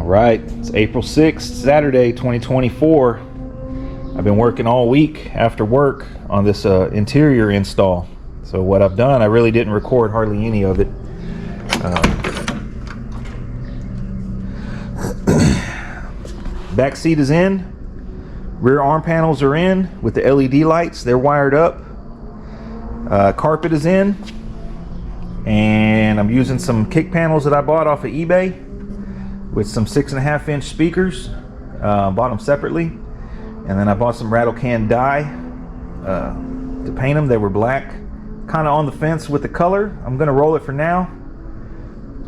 Right, it's April 6th, Saturday, 2024. I've been working all week after work on this interior install. So what I've done, I really didn't record hardly any of it. Back seat is in, rear arm panels are in with the LED lights, they're wired up. Carpet is in, and I'm using some kick panels that I bought off of eBay with some 6.5-inch speakers. Bought them separately, and then I bought some rattle can dye to paint them. They were black, kind of on the fence with the color. I'm gonna roll it for now.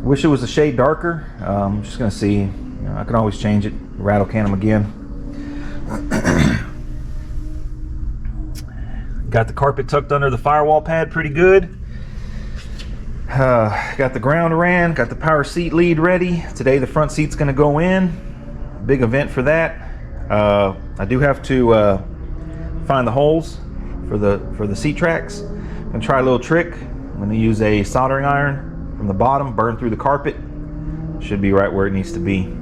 Wish it was a shade darker. I'm just gonna see. You know, I can always change it, rattle can them again. Got the carpet tucked under the firewall pad pretty good. Got the ground ran, got the power seat lead ready. Today the front seat's gonna go in. Big event for that. I do have to find the holes for the seat tracks. I'm gonna try a little trick. I'm gonna use a soldering iron from the bottom, burn through the carpet. Should be right where it needs to be.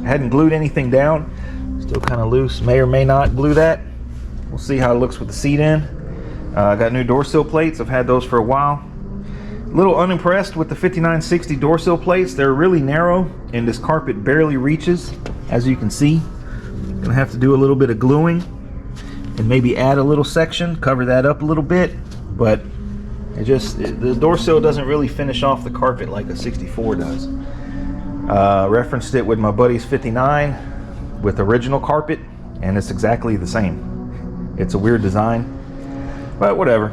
I hadn't glued anything down. Still kind of loose. May or may not glue that. We'll see how it looks with the seat in. I got new door sill plates. I've had those for a while. A little unimpressed with the 5960 door sill plates. They're really narrow and this carpet barely reaches, as you can see. Gonna have to do a little bit of gluing and maybe add a little section, cover that up a little bit, but the door sill doesn't really finish off the carpet like a 64 does. Referenced it with my buddy's 59 with original carpet, and it's exactly the same. It's a weird design, but whatever.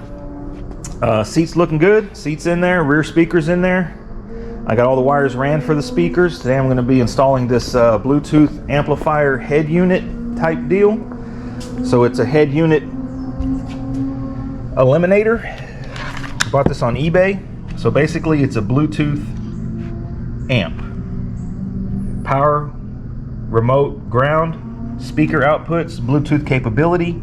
Seats looking good. Seats in there, rear speakers in there. I got all the wires ran for the speakers. Today I'm going to be installing this Bluetooth amplifier head unit type deal. So it's a head unit eliminator. I bought this on eBay. So basically it's a Bluetooth amp. Power, remote, ground, speaker outputs, Bluetooth capability.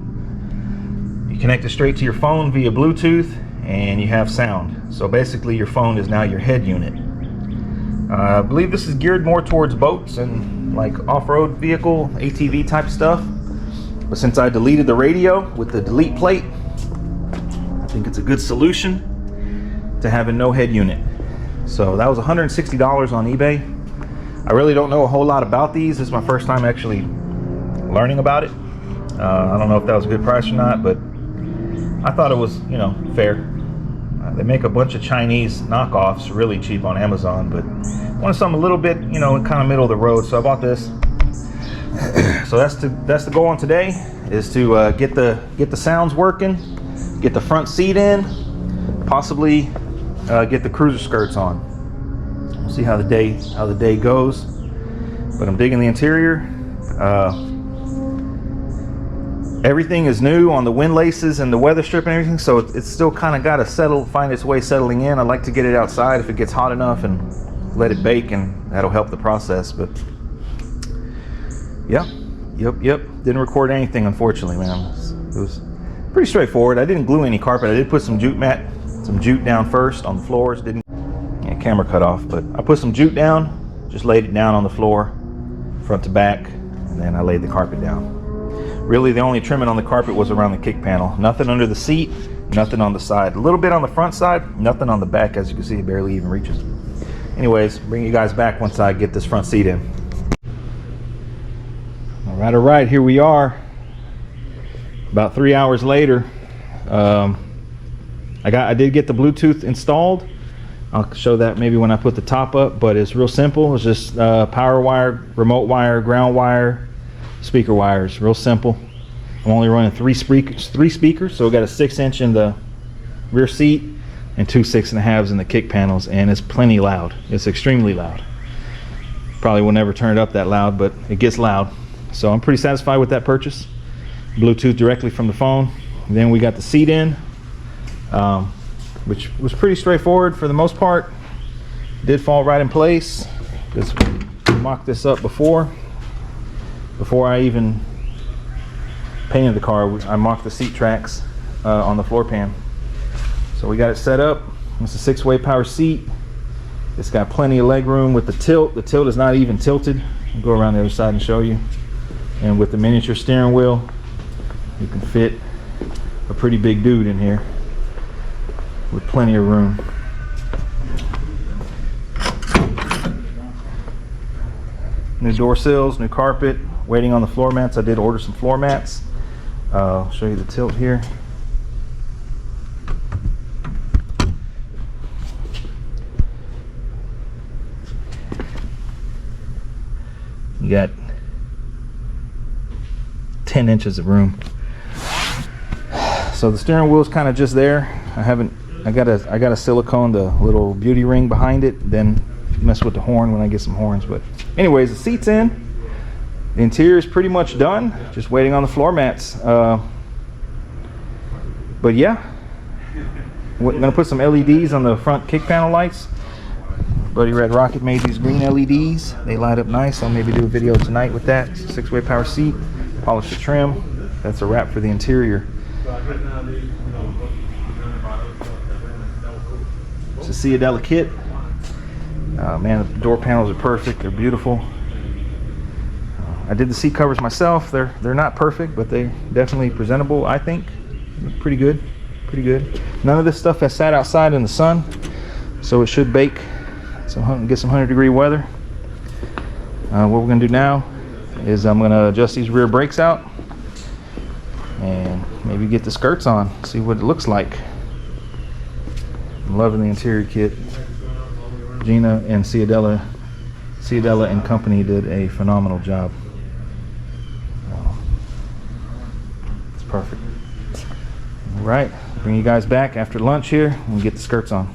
You connect it straight to your phone via Bluetooth, and you have sound. So basically your phone is now your head unit. I believe this is geared more towards boats and like off-road vehicle, ATV type stuff. But since I deleted the radio with the delete plate, I think it's a good solution to having no head unit. So that was $160 on eBay. I really don't know a whole lot about these. This is my first time actually learning about it. I don't know if that was a good price or not, but I thought it was, you know, fair. They make a bunch of Chinese knockoffs really cheap on Amazon, but I wanted something a little bit, you know, kind of middle of the road, so I bought this. So that's the goal on today, is to get the sounds working, get the front seat in, possibly get the cruiser skirts on. We'll see how the day goes. But I'm digging the interior. Everything is new on the wind laces and the weather strip and everything, so it's still kind of got to find its way settling in. I like to get it outside if it gets hot enough and let it bake, and that'll help the process. But yeah, yep. Didn't record anything, unfortunately, man. It was pretty straightforward. I didn't glue any carpet. I did put some jute down first on the floors. Camera cut off, but I put some jute down, just laid it down on the floor, front to back, and then I laid the carpet down. Really, the only trimming on the carpet was around the kick panel. Nothing under the seat, nothing on the side. A little bit on the front side, nothing on the back. As you can see, it barely even reaches. Anyways, bring you guys back once I get this front seat in. All right, here we are. About 3 hours later. I did get the Bluetooth installed. I'll show that maybe when I put the top up, but it's real simple. It's just power wire, remote wire, ground wire, speaker wires. Real simple. I'm only running three speakers, so we got a 6-inch in the rear seat and 2 6.5s in the kick panels, and it's plenty loud. It's extremely loud. Probably will never turn it up that loud, but it gets loud. So I'm pretty satisfied with that purchase. Bluetooth directly from the phone. And then we got the seat in, which was pretty straightforward for the most part. Did fall right in place. Just mocked this up before I even painted the car. I mocked the seat tracks on the floor pan. So we got it set up. It's a 6-way power seat. It's got plenty of leg room with the tilt. The tilt is not even tilted. I'll go around the other side and show you. And with the miniature steering wheel, you can fit a pretty big dude in here with plenty of room. New door sills, new carpet, waiting on the floor mats. I did order some floor mats. I'll show you the tilt here. You got 10 inches of room. So the steering wheel is kind of just there. I got a silicone the little beauty ring behind it, then mess with the horn when I get some horns. But anyways, the seat's in. The interior is pretty much done. Just waiting on the floor mats. But yeah, we're gonna put some LEDs on the front kick panel lights. Buddy Red Rocket made these green LEDs. They light up nice. I'll maybe do a video tonight with that. It's a 6-way power seat. Polish the trim. That's a wrap for the interior. It's a Ciadella kit. Man, the door panels are perfect. They're beautiful. I did the seat covers myself. They're not perfect, but they're definitely presentable, I think. Pretty good. Pretty good. None of this stuff has sat outside in the sun, so it should bake. So get some 100-degree weather. What we're going to do now is I'm going to adjust these rear brakes out and maybe get the skirts on, see what it looks like. I'm loving the interior kit. Gina and Ciadella and company did a phenomenal job. It's perfect. All right, bring you guys back after lunch here and get the skirts on.